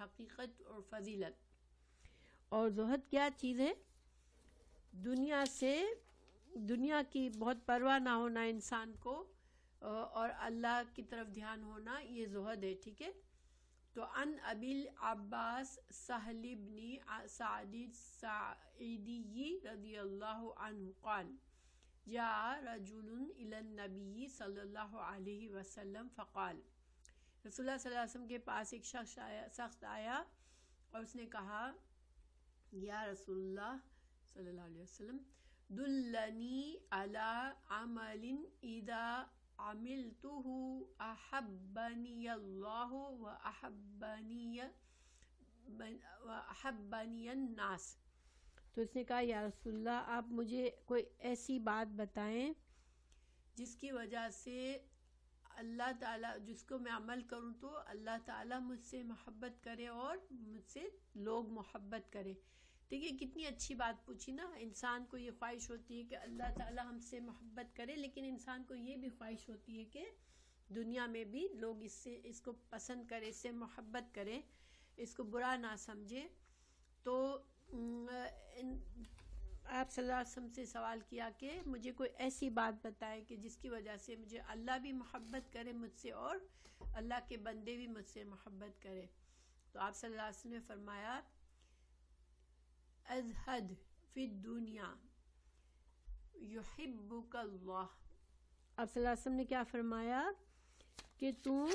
حقیقت اور فضیلت. اور زہد کیا چیز ہے؟ دنیا کی بہت پرواہ نہ ہونا انسان کو اور اللہ کی طرف دھیان ہونا، یہ زہد ہے. ٹھیک ہے. تو ان ابی العباس سہل بن سعد الساعدی رضی اللہ عنہ قال جاء رجل الی النبی صلی اللہ علیہ وسلم فقال، رسول اللہ صلی اللہ علیہ وسلم کے پاس ایک شخص آیا اور اس نے کہا، یا رسول اللہ صلی اللہ علیہ وسلم دلنی علی عمل اذا عملته احبنی اللہ واحبنی الناس. تو اس نے کہا، یا رسول اللہ آپ مجھے کوئی ایسی بات بتائیں جس کی وجہ سے اللہ تعالیٰ، جس کو میں عمل کروں تو اللہ تعالیٰ مجھ سے محبت کرے اور مجھ سے لوگ محبت کرے. دیکھیے کتنی اچھی بات پوچھی نا. انسان کو یہ خواہش ہوتی ہے کہ اللہ تعالیٰ ہم سے محبت کرے، لیکن انسان کو یہ بھی خواہش ہوتی ہے کہ دنیا میں بھی لوگ اس کو پسند کرے، اس سے محبت کرے، اس کو برا نہ سمجھے. تو آپ صلی اللہ علیہ وسلم سے سوال کیا کہ مجھے کوئی ایسی بات بتائے کہ جس کی وجہ سے مجھے اللہ بھی محبت کرے مجھ سے اور اللہ کے بندے بھی مجھ سے محبت کرے. تو آپ صلی اللہ علیہ وسلم نے فرمایا، ازہد فی الدنیا یحبک اللہ. آپ صلی اللہ علیہ وسلم نے کیا فرمایا کہ تو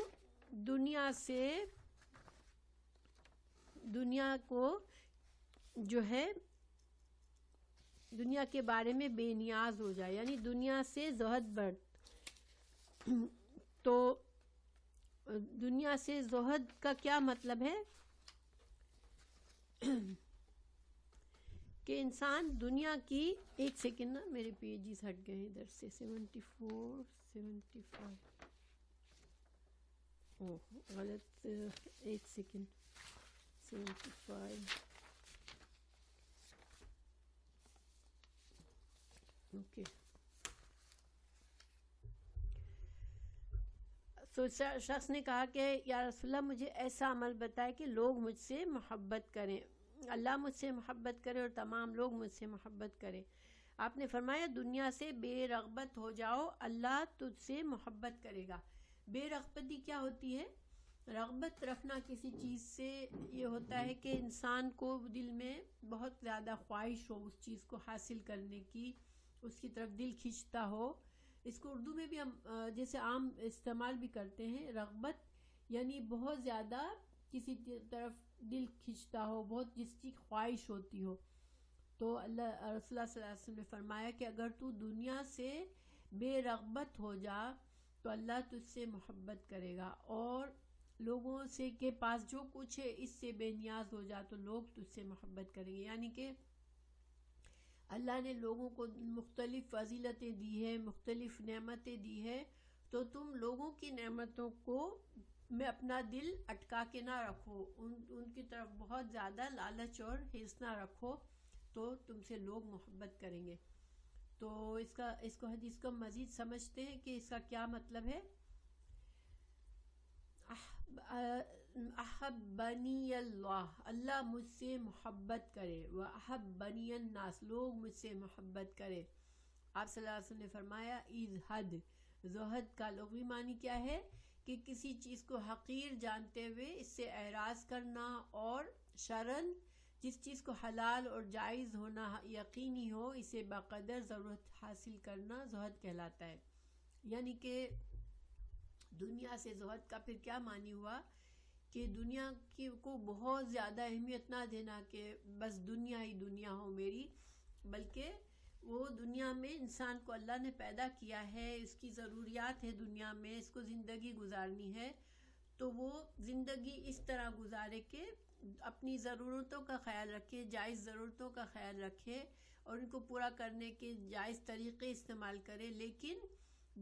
دنیا کو جو ہے دنیا کے بارے میں بے نیاز ہو جائے، یعنی دنیا سے زہد برت. تو دنیا سے زہد کا کیا مطلب ہے کہ انسان دنیا کی، ایک سیکنڈ نا میرے پیجز ہٹ گئے ادھر سے، 74 75 غلط، ایک سیکنڈ، 75 اوکے. تو شخص نے کہا کہ یا رسول اللہ مجھے ایسا عمل بتائے کہ لوگ مجھ سے محبت کریں، اللہ مجھ سے محبت کرے اور تمام لوگ مجھ سے محبت کرے. آپ نے فرمایا دنیا سے بے رغبت ہو جاؤ، اللہ تجھ سے محبت کرے گا. بے رغبتی کیا ہوتی ہے؟ رغبت رکھنا کسی چیز سے یہ ہوتا ہے کہ انسان کو دل میں بہت زیادہ خواہش ہو اس چیز کو حاصل کرنے کی، اس کی طرف دل کھینچتا ہو. اس کو اردو میں بھی ہم جیسے عام استعمال بھی کرتے ہیں. رغبت یعنی بہت زیادہ کسی طرف دل کھینچتا ہو، بہت جس کی خواہش ہوتی ہو. تو اللہ رسول اللہ صلی اللہ علیہ وسلم نے فرمایا کہ اگر تو دنیا سے بے رغبت ہو جا تو اللہ تجھ سے محبت کرے گا، اور لوگوں سے کے پاس جو کچھ ہے اس سے بے نیاز ہو جا تو لوگ تجھ سے محبت کریں گے. یعنی کہ اللہ نے لوگوں کو مختلف فضیلتیں دی ہے، مختلف نعمتیں دی ہے، تو تم لوگوں کی نعمتوں کو میں اپنا دل اٹکا کے نہ رکھو، ان کی طرف بہت زیادہ لالچ اور حرص نہ رکھو، تو تم سے لوگ محبت کریں گے. تو اس کو حدیث کو مزید سمجھتے ہیں کہ اس کا کیا مطلب ہے. احبنی اللہ، اللہ مجھ سے محبت کرے، واحبنی الناس، لوگ مجھ سے محبت کرے. آپ صلی اللہ علیہ وسلم نے فرمایا ازہد. زہد کا لغوی معنی کیا ہے کہ کسی چیز کو حقیر جانتے ہوئے اس سے اعراض کرنا، اور شرعاً جس چیز کو حلال اور جائز ہونا یقینی ہو اسے بقدر ضرورت حاصل کرنا زہد کہلاتا ہے. یعنی کہ دنیا سے زہد کا پھر کیا معنی ہوا کہ دنیا کی کو بہت زیادہ اہمیت نہ دینا کہ بس دنیا ہی دنیا ہو میری، بلکہ وہ دنیا میں انسان کو اللہ نے پیدا کیا ہے، اس کی ضروریات ہے دنیا میں، اس کو زندگی گزارنی ہے، تو وہ زندگی اس طرح گزارے کہ اپنی ضرورتوں کا خیال رکھے، جائز ضرورتوں کا خیال رکھے اور ان کو پورا کرنے کے جائز طریقے استعمال کرے، لیکن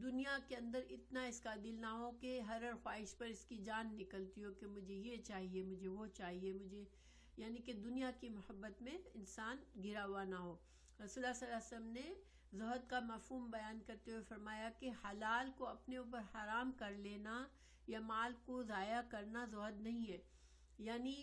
دنیا کے اندر اتنا اس کا دل نہ ہو کہ ہر خواہش پر اس کی جان نکلتی ہو کہ مجھے یہ چاہیے، مجھے وہ چاہیے، مجھے، یعنی کہ دنیا کی محبت میں انسان گھرا ہوا نہ ہو. رسول اللہ صلی اللہ علیہ وسلم نے زہد کا مفہوم بیان کرتے ہوئے فرمایا کہ حلال کو اپنے اوپر حرام کر لینا یا مال کو ضائع کرنا زہد نہیں ہے. یعنی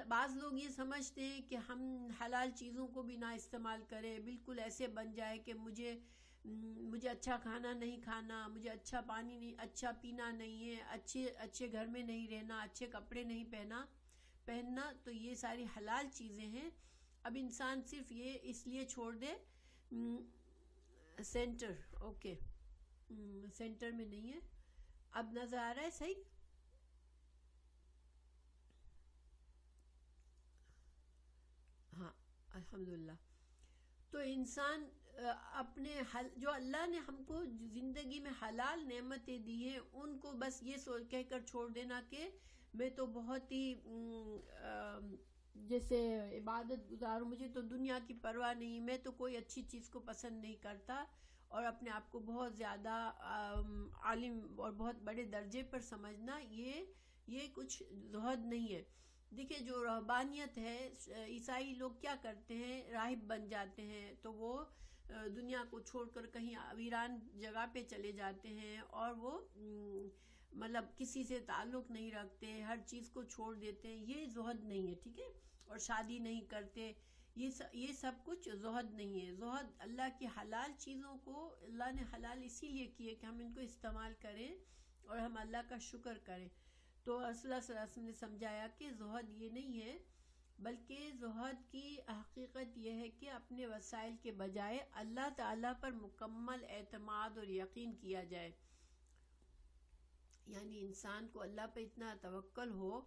بعض لوگ یہ سمجھتے ہیں کہ ہم حلال چیزوں کو بھی نہ استعمال کریں، بالکل ایسے بن جائے کہ مجھے اچھا کھانا نہیں کھانا، مجھے اچھا پانی نہیں اچھا پینا نہیں ہے، اچھے گھر میں نہیں رہنا، اچھے کپڑے نہیں پہننا، تو یہ ساری حلال چیزیں ہیں۔ اب انسان صرف یہ اس لیے چھوڑ دے سینٹر، اوکے سینٹر میں نہیں ہے، اب نظر آ رہا ہے صحیح؟ ہاں الحمدللہ۔ تو انسان اپنے جو اللہ نے ہم کو زندگی میں حلال نعمتیں دی ہیں ان کو بس یہ سوچ کہہ کر چھوڑ دینا کہ میں تو بہت ہی جیسے عبادت گزار ہوں، مجھے تو دنیا کی پرواہ نہیں، میں تو کوئی اچھی چیز کو پسند نہیں کرتا، اور اپنے آپ کو بہت زیادہ عالم اور بہت بڑے درجے پر سمجھنا، یہ کچھ زہد نہیں ہے۔ دیکھیں جو رہبانیت ہے، عیسائی لوگ کیا کرتے ہیں، راہب بن جاتے ہیں تو وہ دنیا کو چھوڑ کر کہیں ویران جگہ پہ چلے جاتے ہیں، اور وہ مطلب کسی سے تعلق نہیں رکھتے، ہر چیز کو چھوڑ دیتے ہیں، یہ زہد نہیں ہے، ٹھیک ہے، اور شادی نہیں کرتے، یہ سب کچھ زہد نہیں ہے۔ زہد اللہ کی حلال چیزوں کو اللہ نے حلال اسی لیے کیے کہ ہم ان کو استعمال کریں اور ہم اللہ کا شکر کریں۔ تو رسول اللہ صلی اللہ علیہ وسلم نے سمجھایا کہ زہد یہ نہیں ہے، بلکہ زہد کی حقیقت یہ ہے کہ اپنے وسائل کے بجائے اللہ تعالیٰ پر مکمل اعتماد اور یقین کیا جائے، یعنی انسان کو اللہ پہ اتنا توکل ہو،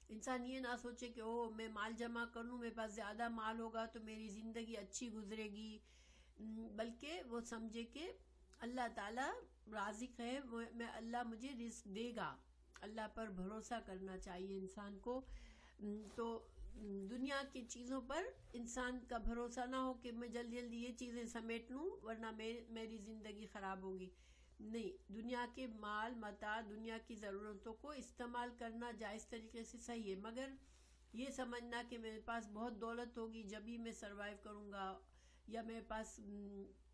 انسان یہ نہ سوچے کہ میں مال جمع کر لوں، میرے پاس زیادہ مال ہوگا تو میری زندگی اچھی گزرے گی، بلکہ وہ سمجھے کہ اللہ تعالیٰ رازق ہے، میں اللہ مجھے رزق دے گا، اللہ پر بھروسہ کرنا چاہیے انسان کو۔ تو دنیا کی چیزوں پر انسان کا بھروسہ نہ ہو کہ میں جلدی جلدی یہ چیزیں سمیٹ لوں ورنہ میری زندگی خراب ہوگی، نہیں، دنیا کے مال متاع، دنیا کی ضرورتوں کو استعمال کرنا جائز طریقے سے صحیح ہے، مگر یہ سمجھنا کہ میرے پاس بہت دولت ہوگی جبھی میں سروائیو کروں گا، یا میرے پاس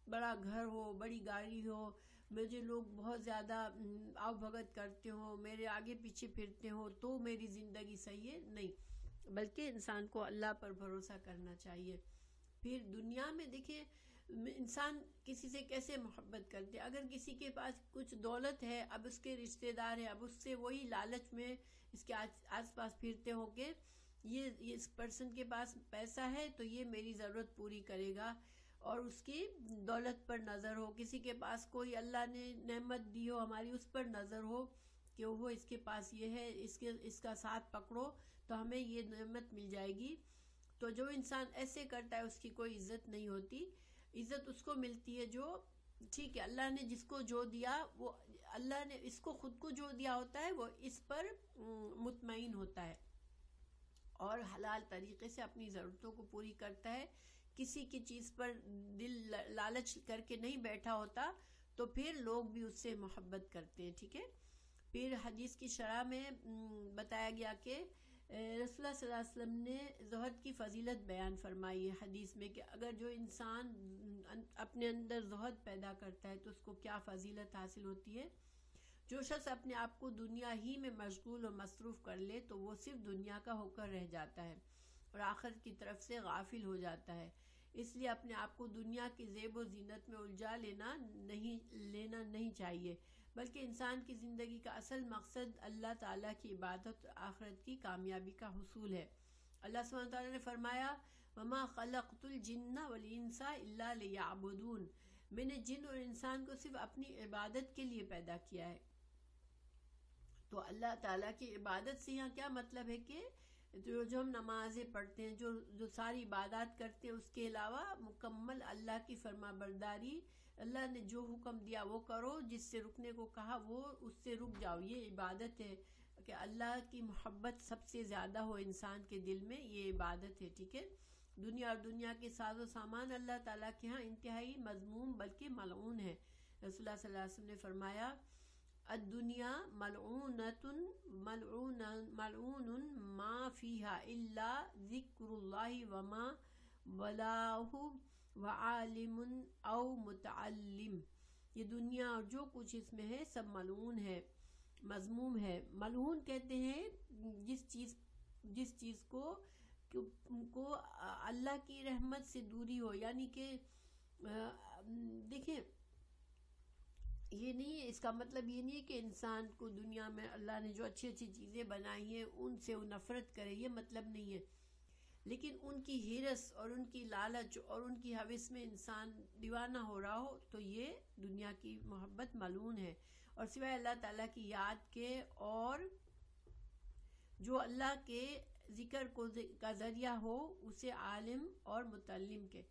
بڑا گھر ہو، بڑی گاڑی ہو، مجھے لوگ بہت زیادہ آؤ بھگت کرتے ہوں، میرے آگے پیچھے پھرتے ہوں تو میری زندگی صحیح ہے، نہیں، بلکہ انسان کو اللہ پر بھروسہ کرنا چاہیے۔ پھر دنیا میں دیکھیں انسان کسی سے کیسے محبت کرتے، اگر کسی کے پاس کچھ دولت ہے، اب اس کے رشتہ دار ہیں، اب اس سے وہی لالچ میں اس کے آس پاس پھرتے ہوں کہ یہ اس پرسن کے پاس پیسہ ہے تو یہ میری ضرورت پوری کرے گا، اور اس کی دولت پر نظر ہو، کسی کے پاس کوئی اللہ نے نعمت دی ہو ہماری، اس پر نظر ہو کہ وہ اس کے پاس یہ ہے، اس کا ساتھ پکڑو تو ہمیں یہ نعمت مل جائے گی۔ تو جو انسان ایسے کرتا ہے اس کی کوئی عزت نہیں ہوتی، عزت اس کو ملتی ہے جو ٹھیک ہے اللہ نے جس کو جو دیا، وہ اللہ نے اس کو خود کو جو دیا ہوتا ہے وہ اس پر مطمئن ہوتا ہے اور حلال طریقے سے اپنی ضرورتوں کو پوری کرتا ہے، کسی کی چیز پر دل لالچ کر کے نہیں بیٹھا ہوتا، تو پھر لوگ بھی اس سے محبت کرتے ہیں، ٹھیک ہے۔ پھر حدیث کی شرح میں بتایا گیا کہ رسول اللہ صلی اللہ علیہ وسلم نے زہد کی فضیلت بیان فرمائی ہے حدیث میں کہ اگر جو انسان اپنے اندر زہد پیدا کرتا ہے تو اس کو کیا فضیلت حاصل ہوتی ہے۔ جو شخص اپنے آپ کو دنیا ہی میں مشغول اور مصروف کر لے تو وہ صرف دنیا کا ہو کر رہ جاتا ہے اور آخرت کی طرف سے غافل ہو جاتا ہے، اس لیے اپنے آپ کو دنیا کی زیب و زینت میں الجھا لینا نہیں چاہیے، بلکہ انسان کی زندگی کا اصل مقصد اللہ تعالیٰ کی عبادت اور آخرت کی کامیابی کا حصول ہے۔ اللہ سبحانہ وتعالیٰ نے فرمایا وَمَا خَلَقْتُ الْجِنَّ وَالْإِنسَ إِلَّا لِيَعْبُدُونَ، میں نے جن اور انسان کو صرف اپنی عبادت کے لیے پیدا کیا ہے۔ تو اللہ تعالیٰ کی عبادت سے یہاں کیا مطلب ہے کہ جو ہم نمازیں پڑھتے ہیں، جو ساری عبادات کرتے ہیں، اس کے علاوہ مکمل اللہ کی فرما برداری، اللہ نے جو حکم دیا وہ کرو، جس سے رکنے کو کہا وہ اس سے رک جاؤ، یہ عبادت ہے کہ اللہ کی محبت سب سے زیادہ ہو انسان کے دل میں، یہ عبادت ہے، ٹھیک ہے۔ دنیا اور دنیا کے ساز و سامان اللہ تعالیٰ کے ہاں انتہائی مذموم بلکہ ملعون ہے۔ رسول اللہ صلی اللہ علیہ وسلم نے فرمایا الدنیا ملعونۃ ملعون ما فیہا الا ذکر اللہ وما ولاہ وعالم او متعلم، یہ دنیا اور جو کچھ اس میں ہے سب ملعون ہے، مذموم ہے. ملعون کہتے ہیں جس چیز کو اللہ کی رحمت سے دوری ہو. یعنی کہ دیکھیں یہ نہیں ہے، اس کا مطلب یہ نہیں ہے کہ انسان کو دنیا میں اللہ نے جو اچھی اچھی چیزیں بنائی ہیں ان سے وہ نفرت کرے، یہ مطلب نہیں ہے. لیکن ان کی ہرس اور ان کی لالچ اور ان کی ہوس میں انسان دیوانہ ہو رہا ہو تو یہ دنیا کی محبت ملعون ہے. اور سوائے اللہ تعالیٰ کی یاد کے اور جو اللہ کے ذکر کا ذریعہ ہو اسے عالم اور متعلم کے،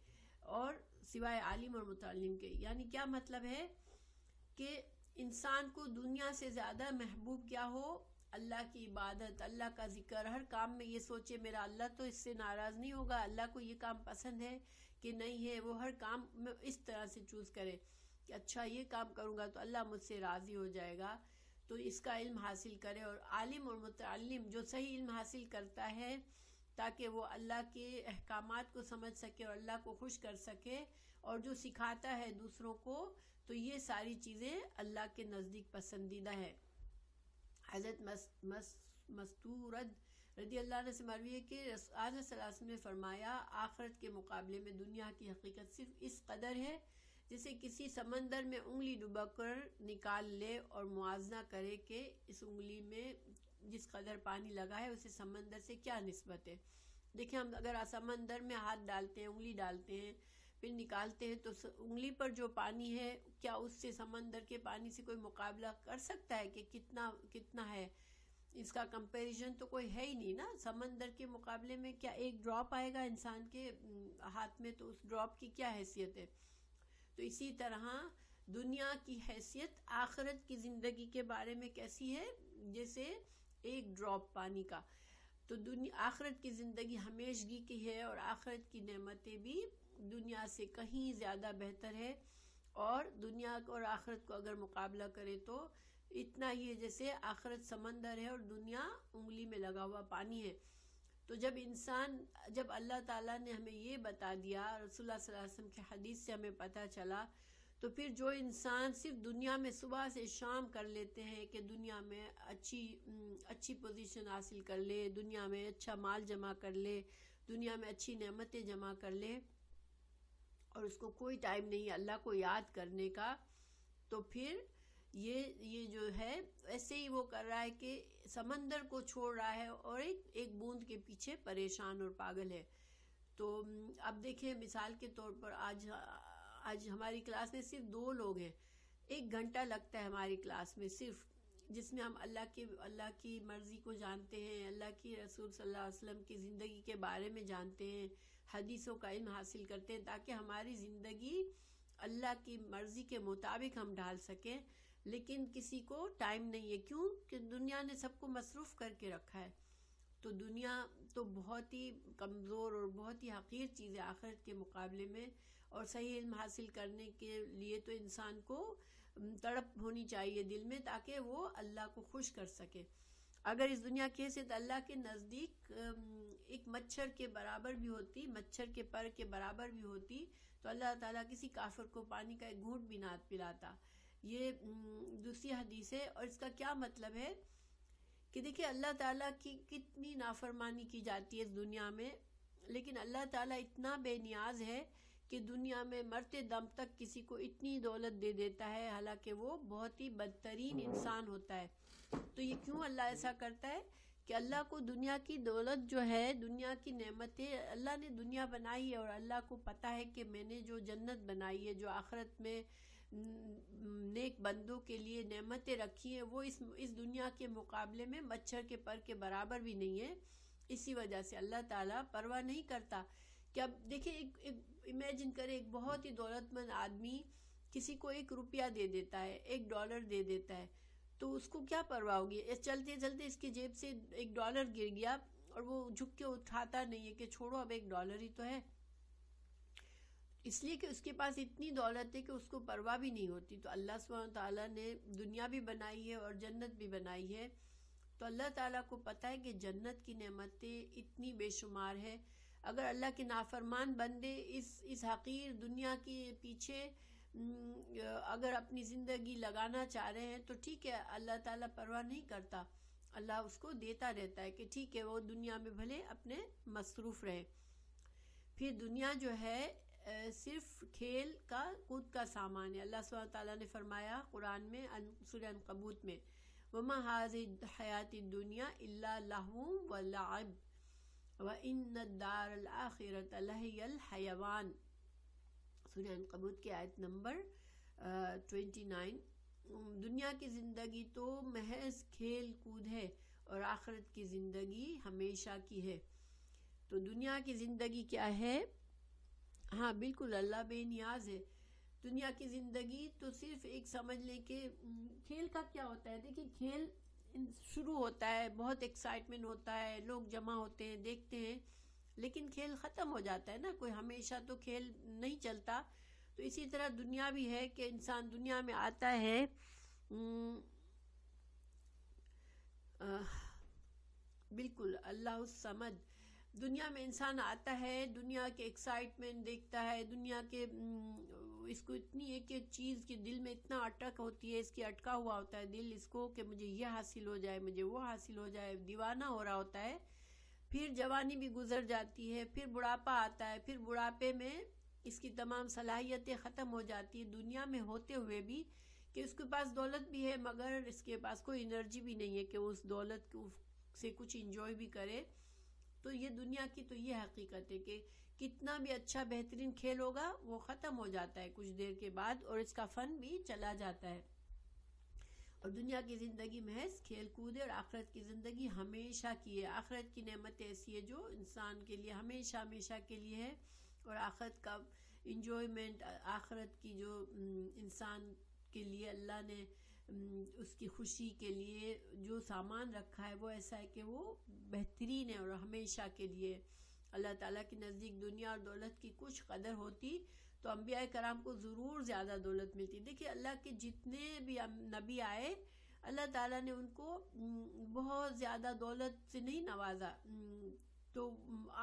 اور سوائے عالم اور متعلم کے. یعنی کیا مطلب ہے کہ انسان کو دنیا سے زیادہ محبوب کیا ہو؟ اللہ کی عبادت، اللہ کا ذکر. ہر کام میں یہ سوچے میرا اللہ تو اس سے ناراض نہیں ہوگا، اللہ کو یہ کام پسند ہے کہ نہیں ہے. وہ ہر کام میں اس طرح سے چوز کرے کہ اچھا یہ کام کروں گا تو اللہ مجھ سے راضی ہو جائے گا، تو اس کا علم حاصل کرے. اور عالم اور متعلم جو صحیح علم حاصل کرتا ہے تاکہ وہ اللہ کے احکامات کو سمجھ سکے اور اللہ کو خوش کر سکے، اور جو سکھاتا ہے دوسروں کو، تو یہ ساری چیزیں اللہ کے نزدیک پسندیدہ ہے. حضرت مستورد رضی اللہ عنہ سے مروی ہے کہ آج صلی اللہ علیہ وسلم نے فرمایا آخرت کے مقابلے میں دنیا کی حقیقت صرف اس قدر ہے جسے کسی سمندر میں انگلی ڈبا کر نکال لے اور موازنہ کرے کہ اس انگلی میں جس قدر پانی لگا ہے اسے سمندر سے کیا نسبت ہے. دیکھیں ہم اگر سمندر میں ہاتھ ڈالتے ہیں، انگلی ڈالتے ہیں، پھر نکالتے ہیں، تو انگلی پر جو پانی ہے کیا اس سے سمندر کے پانی سے کوئی مقابلہ کر سکتا ہے کہ کتنا ہے؟ اس کا کمپیریزن تو کوئی ہے ہی نہیں نا. سمندر کے مقابلے میں کیا ایک ڈراپ آئے گا انسان کے ہاتھ میں، تو اس ڈراپ کی کیا حیثیت ہے؟ تو اسی طرح دنیا کی حیثیت آخرت کی زندگی کے بارے میں کیسی ہے؟ جیسے ایک ڈراپ پانی کا. تو آخرت کی زندگی ہمیشگی کی ہے، اور آخرت کی نعمتیں بھی دنیا سے کہیں زیادہ بہتر ہے. اور دنیا اور آخرت کو اگر مقابلہ کرے تو اتنا ہی ہے جیسے آخرت سمندر ہے اور دنیا انگلی میں لگا ہوا پانی ہے. تو جب اللہ تعالیٰ نے ہمیں یہ بتا دیا، رسول اللہ صلی اللہ علیہ وسلم کی حدیث سے ہمیں پتہ چلا، تو پھر جو انسان صرف دنیا میں صبح سے شام کر لیتے ہیں کہ دنیا میں اچھی پوزیشن حاصل کر لے، دنیا میں اچھا مال جمع کر لے، دنیا میں اچھی نعمتیں جمع کر لے، اور اس کو کوئی ٹائم نہیں اللہ کو یاد کرنے کا، تو پھر یہ جو ہے ایسے ہی وہ کر رہا ہے کہ سمندر کو چھوڑ رہا ہے اور ایک بوند کے پیچھے پریشان اور پاگل ہے. تو اب دیکھیں مثال کے طور پر آج ہماری کلاس میں صرف 2 لوگ ہیں. 1 گھنٹہ لگتا ہے ہماری کلاس میں صرف، جس میں ہم اللہ کی مرضی کو جانتے ہیں، اللہ کی رسول صلی اللہ علیہ وسلم کی زندگی کے بارے میں جانتے ہیں، حدیثوں کا علم حاصل کرتے ہیں تاکہ ہماری زندگی اللہ کی مرضی کے مطابق ہم ڈھال سکیں. لیکن کسی کو ٹائم نہیں ہے، کیوں کہ دنیا نے سب کو مصروف کر کے رکھا ہے. تو دنیا تو بہت ہی کمزور اور بہت ہی حقیر چیز ہے آخرت کے مقابلے میں. اور صحیح علم حاصل کرنے کے لیے تو انسان کو تڑپ ہونی چاہیے دل میں تاکہ وہ اللہ کو خوش کر سکے. اگر اس دنیا کی حیثیت اللہ کے نزدیک ایک مچھر کے برابر بھی ہوتی، مچھر کے پر کے برابر بھی ہوتی، تو اللہ تعالیٰ کسی کافر کو پانی کا ایک گھونٹ بھی نہ پلاتا. یہ دوسری حدیث ہے. اور اس کا کیا مطلب ہے کہ دیکھیں اللہ تعالیٰ کی کتنی نافرمانی کی جاتی ہے اس دنیا میں، لیکن اللہ تعالیٰ اتنا بے نیاز ہے کہ دنیا میں مرتے دم تک کسی کو اتنی دولت دے دیتا ہے، حالانکہ وہ بہت ہی بدترین انسان ہوتا ہے. تو یہ کیوں اللہ ایسا کرتا ہے کہ اللہ کو دنیا کی دولت جو ہے، دنیا کی نعمتیں، اللہ نے دنیا بنائی ہے اور اللہ کو پتہ ہے کہ میں نے جو جنت بنائی ہے، جو آخرت میں نیک بندوں کے لیے نعمتیں رکھی ہیں، وہ اس دنیا کے مقابلے میں مچھر کے پر کے برابر بھی نہیں ہے. اسی وجہ سے اللہ تعالیٰ پرواہ نہیں کرتا کہ اب دیکھیں امیجن کریں ایک بہت ہی دولت مند آدمی کسی کو $1 دے دیتا ہے، $1 دے دیتا ہے، تو اس کو کیا پرواہ ہوگی؟ چلتے چلتے اس کی جیب سے $1 گر گیا اور وہ جھک کے اٹھاتا نہیں ہے کہ چھوڑو اب $1 ہی تو ہے، اس لیے کہ اس کے پاس اتنی دولت ہے کہ اس کو پرواہ بھی نہیں ہوتی. تو اللہ سبحانہ تعالیٰ نے دنیا بھی بنائی ہے اور جنت بھی بنائی ہے. تو اللہ تعالیٰ کو پتہ ہے کہ جنت کی نعمتیں اتنی بے شمار ہے. اگر اللہ کے نافرمان بندے اس حقیر دنیا کے پیچھے اگر اپنی زندگی لگانا چاہ رہے ہیں تو ٹھیک ہے، اللہ تعالیٰ پرواہ نہیں کرتا، اللہ اس کو دیتا رہتا ہے کہ ٹھیک ہے وہ دنیا میں بھلے اپنے مصروف رہے۔ پھر دنیا جو ہے صرف کھیل کا کود کا سامان ہے۔ اللہ سبحانہ تعالیٰ نے فرمایا قرآن میں سورہ عنکبوت میں وَمَا هَٰذِهِ الْحَيَاةُ الدُّنْيَا إِلَّا لَهْوٌ وَلَعِبٌ وَإِنَّ الدَّارَ الْآخِرَةَ لَهِيَ الْحَيَوَانُ۔ سورہ عنکبوت کی آیت نمبر 29۔ دنیا کی زندگی تو محض کھیل کود ہے اور آخرت کی زندگی ہمیشہ کی ہے۔ تو دنیا کی زندگی کیا ہے؟ ہاں بالکل، اللہ بے نیاز ہے۔ دنیا کی زندگی تو صرف ایک سمجھ لیں کہ کھیل کا کیا ہوتا ہے، دیکھیں کھیل شروع ہوتا ہے، بہت ایکسائٹمنٹ ہوتا ہے، لوگ جمع ہوتے ہیں دیکھتے ہیں، لیکن کھیل ختم ہو جاتا ہے نا، کوئی ہمیشہ تو کھیل نہیں چلتا۔ تو اسی طرح دنیا بھی ہے کہ انسان دنیا میں آتا ہے، بالکل اللہ الصمد، دنیا میں انسان آتا ہے، دنیا کے ایکسائٹمنٹ دیکھتا ہے، دنیا کے اس کو اتنی ایک ایک چیز کی دل میں اتنا اٹک ہوتی ہے، اس کی اٹکا ہوا ہوتا ہے دل اس کو کہ مجھے یہ حاصل ہو جائے، مجھے وہ حاصل ہو جائے، دیوانہ ہو رہا ہوتا ہے۔ پھر جوانی بھی گزر جاتی ہے، پھر بڑھاپا آتا ہے، پھر بڑھاپے میں اس کی تمام صلاحیتیں ختم ہو جاتی ہیں، دنیا میں ہوتے ہوئے بھی کہ اس کے پاس دولت بھی ہے مگر اس کے پاس کوئی انرجی بھی نہیں ہے کہ اس دولت سے کچھ انجوائے بھی کرے۔ تو یہ دنیا کی تو یہ حقیقت ہے کہ کتنا بھی اچھا بہترین کھیل ہوگا وہ ختم ہو جاتا ہے کچھ دیر کے بعد، اور اس کا فن بھی چلا جاتا ہے۔ اور دنیا کی زندگی محض کھیل کود ہے، اور آخرت کی زندگی ہمیشہ کی ہے۔ آخرت کی نعمت ایسی ہے جو انسان کے لیے ہمیشہ ہمیشہ کے لیے ہے، اور آخرت کا انجوائمنٹ، آخرت کی جو انسان کے لیے اللہ نے اس کی خوشی کے لیے جو سامان رکھا ہے وہ ایسا ہے کہ وہ بہترین ہے اور ہمیشہ کے لیے۔ اللہ تعالیٰ کے نزدیک دنیا اور دولت کی کچھ قدر ہوتی تو انبیاء کرام کو ضرور زیادہ دولت ملتی۔ دیکھیے اللہ کے جتنے بھی نبی آئے اللہ تعالیٰ نے ان کو بہت زیادہ دولت سے نہیں نوازا۔ تو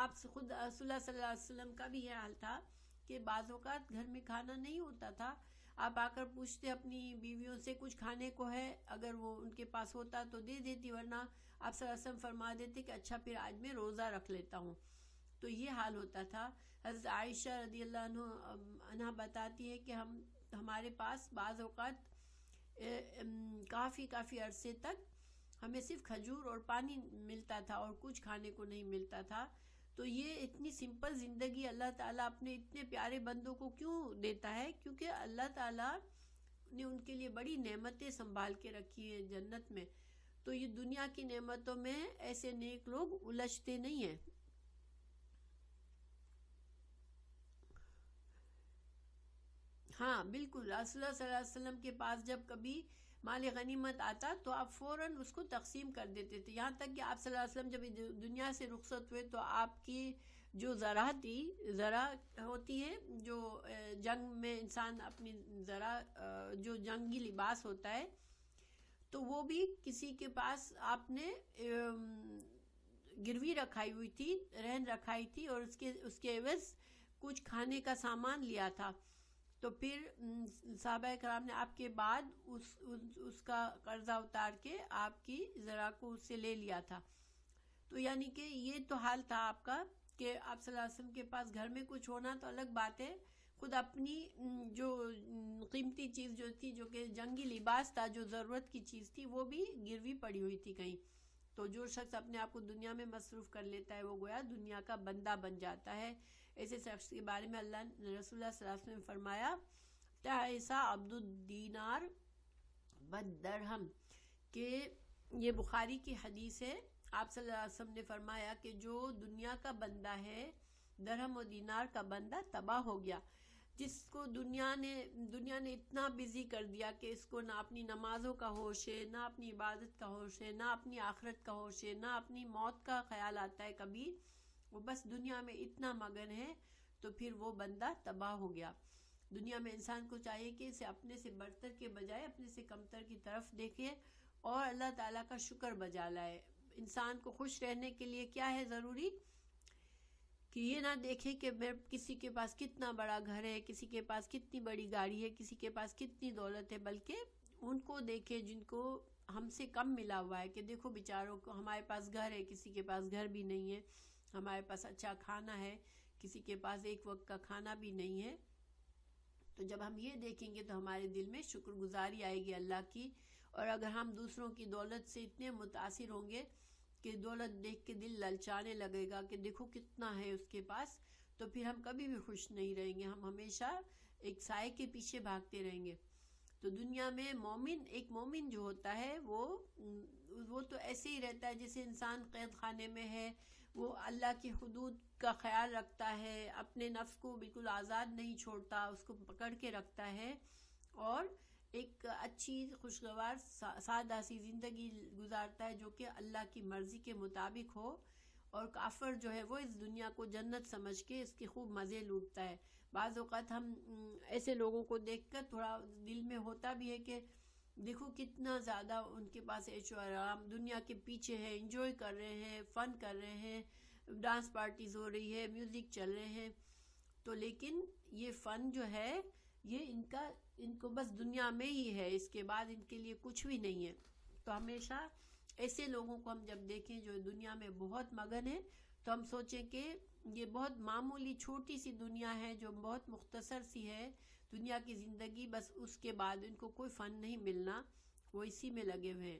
آپ سے خود رسول اللہ صلی اللہ علیہ وسلم کا بھی یہ حال تھا کہ بعض اوقات گھر میں کھانا نہیں ہوتا تھا، آپ آ کر پوچھتے اپنی بیویوں سے کچھ کھانے کو ہے، اگر وہ ان کے پاس ہوتا تو دے دیتی، ورنہ آپ صلی اللہ علیہ وسلم فرما دیتے کہ اچھا پھر آج میں روزہ رکھ لیتا ہوں۔ تو یہ حال ہوتا تھا۔ حضرت عائشہ رضی اللہ عنہ بتاتی ہے کہ ہمارے پاس بعض اوقات کافی عرصے تک ہمیں صرف کھجور اور پانی ملتا تھا اور کچھ کھانے کو نہیں ملتا تھا۔ تو یہ اتنی سمپل زندگی اللہ تعالیٰ اپنے اتنے پیارے بندوں کو کیوں دیتا ہے؟ کیونکہ اللہ تعالیٰ نے ان کے لیے بڑی نعمتیں سنبھال کے رکھی ہیں جنت میں۔ تو یہ دنیا کی نعمتوں میں ایسے نیک لوگ الجھتے نہیں ہیں۔ ہاں بالکل، رسول اللہ صلی اللہ علیہ وسلم کے پاس جب کبھی مال غنیمت آتا تو آپ فوراً اس کو تقسیم کر دیتے تھے، یہاں تک کہ آپ صلی اللہ علیہ وسلم جب دنیا سے رخصت ہوئے تو آپ کی جو ذرا تھی، ذرا ہوتی ہے جو جنگ میں انسان اپنی ذرا جو جنگی لباس ہوتا ہے، تو وہ بھی کسی کے پاس آپ نے گروی رکھائی ہوئی تھی، رہن رکھائی تھی، اور اس کے عوض کچھ کھانے کا سامان لیا تھا۔ تو پھر صحابہ کرام نے آپ کے بعد اس کا قرضہ اتار کے آپ کی ذرا کو اس سے لے لیا تھا۔ تو یعنی کہ یہ تو حال تھا آپ کا کہ آپ صلی اللہ علیہ وسلم کے پاس گھر میں کچھ ہونا تو الگ بات ہے، خود اپنی جو قیمتی چیز جو تھی، جو کہ جنگی لباس تھا، جو ضرورت کی چیز تھی، وہ بھی گروی پڑی ہوئی تھی کہیں۔ تو جو شخص اپنے آپ کو دنیا میں مصروف کر لیتا ہے وہ گویا دنیا کا بندہ بن جاتا ہے۔ ایسے شخص کے بارے میں اللہ رسول اللہ صلی اللہ علیہ وسلم نے فرمایا تعیسا عبد الدینار والدرہم، کہ یہ بخاری کی حدیث ہے۔ آپ صلی اللہ علیہ وسلم نے فرمایا کہ جو دنیا کا بندہ ہے، درہم و دینار کا بندہ تباہ ہو گیا۔ جس کو دنیا نے اتنا بزی کر دیا کہ اس کو نہ اپنی نمازوں کا ہوش ہے، نہ اپنی عبادت کا ہوش ہے، نہ اپنی آخرت کا ہوش ہے، نہ اپنی موت کا خیال آتا ہے کبھی، وہ بس دنیا میں اتنا مگن ہے، تو پھر وہ بندہ تباہ ہو گیا۔ دنیا میں انسان کو چاہیے کہ اسے اپنے سے برتر کے بجائے اپنے سے کمتر کی طرف دیکھے اور اللہ تعالیٰ کا شکر بجا لائے۔ انسان کو خوش رہنے کے لیے کیا ہے ضروری؟ کہ یہ نہ دیکھیں کہ میں کسی کے پاس کتنا بڑا گھر ہے، کسی کے پاس کتنی بڑی گاڑی ہے، کسی کے پاس کتنی دولت ہے، بلکہ ان کو دیکھیں جن کو ہم سے کم ملا ہوا ہے، کہ دیکھو بیچاروں کو، ہمارے پاس گھر ہے، کسی کے پاس گھر بھی نہیں ہے، ہمارے پاس اچھا کھانا ہے، کسی کے پاس ایک وقت کا کھانا بھی نہیں ہے۔ تو جب ہم یہ دیکھیں گے تو ہمارے دل میں شکر گزاری آئے گی اللہ کی، اور اگر ہم دوسروں کی دولت سے اتنے متاثر ہوں گے کہ دولت دیکھ کے دل للچانے لگے گا کہ دیکھو کتنا ہے اس کے پاس، تو پھر ہم کبھی بھی خوش نہیں رہیں گے، ہم ہمیشہ ایک سائے کے پیچھے بھاگتے رہیں گے۔ تو دنیا میں ایک مومن جو ہوتا ہے وہ تو ایسے ہی رہتا ہے جیسے انسان قید خانے میں ہے، وہ اللہ کی حدود کا خیال رکھتا ہے، اپنے نفس کو بالکل آزاد نہیں چھوڑتا، اس کو پکڑ کے رکھتا ہے، اور ایک اچھی خوشگوار سادہ سی زندگی گزارتا ہے جو کہ اللہ کی مرضی کے مطابق ہو۔ اور کافر جو ہے وہ اس دنیا کو جنت سمجھ کے اس کے خوب مزے لوٹتا ہے۔ بعض اوقات ہم ایسے لوگوں کو دیکھ کر تھوڑا دل میں ہوتا بھی ہے کہ دیکھو کتنا زیادہ ان کے پاس عیش و آرام، دنیا کے پیچھے ہے، انجوائے کر رہے ہیں، فن کر رہے ہیں، ڈانس پارٹیز ہو رہی ہے، میوزک چل رہے ہیں، تو لیکن یہ فن جو ہے یہ ان کو بس دنیا میں ہی ہے، اس کے بعد ان کے لیے کچھ بھی نہیں ہے۔ تو ہمیشہ ایسے لوگوں کو ہم جب دیکھیں جو دنیا میں بہت مگن ہیں تو ہم سوچیں کہ یہ بہت معمولی چھوٹی سی دنیا ہے جو بہت مختصر سی ہے دنیا کی زندگی، بس اس کے بعد ان کو کوئی فن نہیں ملنا، وہ اسی میں لگے ہوئے ہیں۔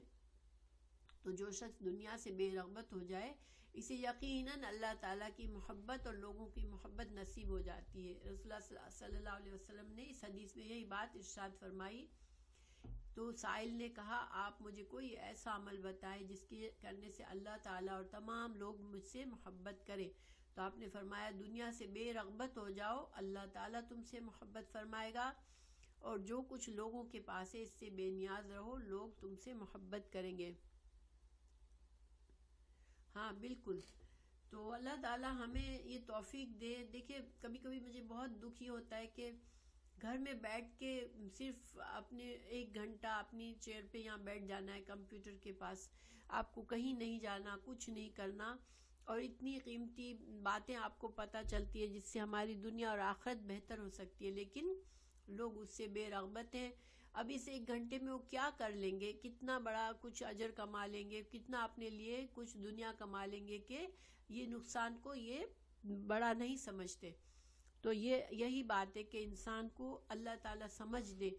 تو جو شخص دنیا سے بے رغبت ہو جائے اسے یقیناً اللہ تعالیٰ کی محبت اور لوگوں کی محبت نصیب ہو جاتی ہے۔ رسول اللہ صلی اللہ علیہ وسلم نے اس حدیث میں یہی بات ارشاد فرمائی۔ تو سائل نے کہا آپ مجھے کوئی ایسا عمل بتائے جس کے کرنے سے اللہ تعالیٰ اور تمام لوگ مجھ سے محبت کریں۔ تو آپ نے فرمایا دنیا سے بے رغبت ہو جاؤ، اللہ تعالیٰ تم سے محبت فرمائے گا، اور جو کچھ لوگوں کے پاس ہے اس سے بے نیاز رہو، لوگ تم سے محبت کریں گے۔ ہاں بالکل، تو اللہ تعالیٰ ہمیں یہ توفیق دے۔ دیکھیں کبھی کبھی مجھے بہت دکھ یہ ہوتا ہے کہ گھر میں بیٹھ کے صرف اپنے 1 گھنٹہ اپنی چیئر پہ یہاں بیٹھ جانا ہے کمپیوٹر کے پاس، آپ کو کہیں نہیں جانا، کچھ نہیں کرنا، اور اتنی قیمتی باتیں آپ کو پتہ چلتی ہے جس سے ہماری دنیا اور آخرت بہتر ہو سکتی ہے، لیکن لوگ اس سے بے رغبت ہیں۔ اب اس 1 گھنٹے میں وہ کیا کر لیں گے، کتنا بڑا کچھ اجر کما لیں گے، کتنا اپنے لیے کچھ دنیا کما لیں گے، کہ یہ نقصان کو یہ بڑا نہیں سمجھتے۔ تو یہی بات ہے کہ انسان کو اللہ تعالیٰ سمجھ دے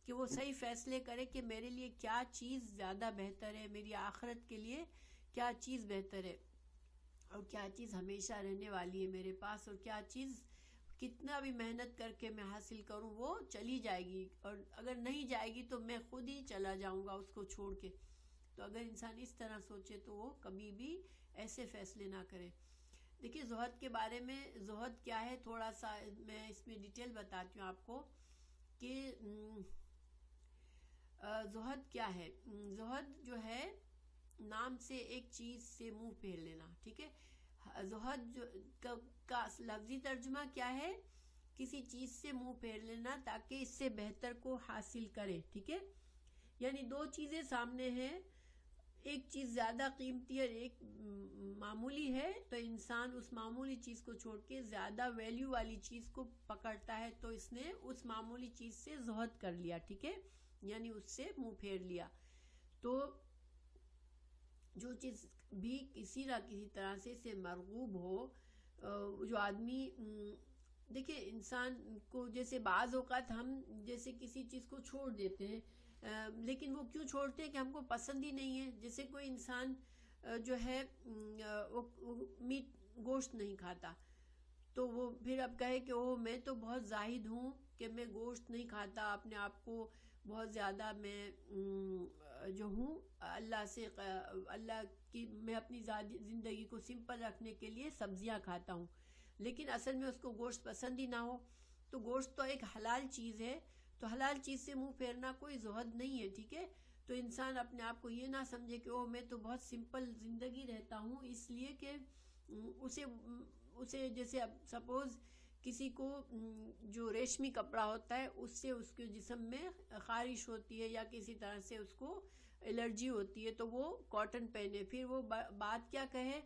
کہ وہ صحیح فیصلے کرے کہ میرے لیے کیا چیز زیادہ بہتر ہے، میری آخرت کے لیے کیا چیز بہتر ہے، اور کیا چیز ہمیشہ رہنے والی ہے میرے پاس، اور کیا چیز کتنا بھی محنت کر کے میں حاصل کروں وہ چلی جائے گی، اور اگر نہیں جائے گی تو میں خود ہی چلا جاؤں گا اس کو چھوڑ کے۔ تو اگر انسان اس طرح سوچے تو وہ کبھی بھی ایسے فیصلے نہ کرے۔ دیکھیے زہد کے بارے میں، زہد کیا ہے تھوڑا سا میں اس میں ڈیٹیل بتاتی ہوں آپ کو کہ زہد کیا ہے۔ زہد جو ہے نام سے ایک چیز سے منہ پھیر لینا، ٹھیک ہے۔ زہد کا لفظی ترجمہ کیا ہے، کسی چیز سے منہ پھیر لینا تاکہ اس سے بہتر کو حاصل کرے، ٹھیک ہے۔ یعنی 2 چیزیں سامنے ہیں، ایک چیز زیادہ قیمتی اور ایک معمولی ہے، تو انسان اس معمولی چیز کو چھوڑ کے زیادہ ویلیو والی چیز کو پکڑتا ہے، تو اس نے اس معمولی چیز سے زہد کر لیا، ٹھیک ہے، یعنی اس سے منہ پھیر لیا۔ تو جو چیز بھی کسی نہ کسی طرح سے مرغوب ہو، جو آدمی دیکھیں انسان کو جیسے بعض اوقات ہم جیسے کسی چیز کو چھوڑ دیتے ہیں، لیکن وہ کیوں چھوڑتے ہیں کہ ہم کو پسند ہی نہیں ہے۔ جیسے کوئی انسان جو ہے میٹ گوشت نہیں کھاتا، تو وہ پھر اب کہے کہ میں تو بہت زاہد ہوں کہ میں گوشت نہیں کھاتا، اپنے آپ کو بہت زیادہ میں جو ہوں اللہ کی، میں اپنی زندگی کو سمپل رکھنے کے لیے سبزیاں کھاتا ہوں، لیکن اصل میں اس کو گوشت پسند ہی نہ ہو۔ تو گوشت تو ایک حلال چیز ہے، تو حلال چیز سے منہ پھیرنا کوئی زہد نہیں ہے، ٹھیک ہے۔ تو انسان اپنے آپ کو یہ نہ سمجھے کہ میں تو بہت سمپل زندگی رہتا ہوں، اس لیے کہ اسے جیسے اب سپوز کسی کو جو ریشمی کپڑا ہوتا ہے اس سے اس کے جسم میں خارش ہوتی ہے یا کسی طرح سے اس کو الرجی ہوتی ہے، تو وہ کاٹن پہنے، پھر وہ بات کیا کہے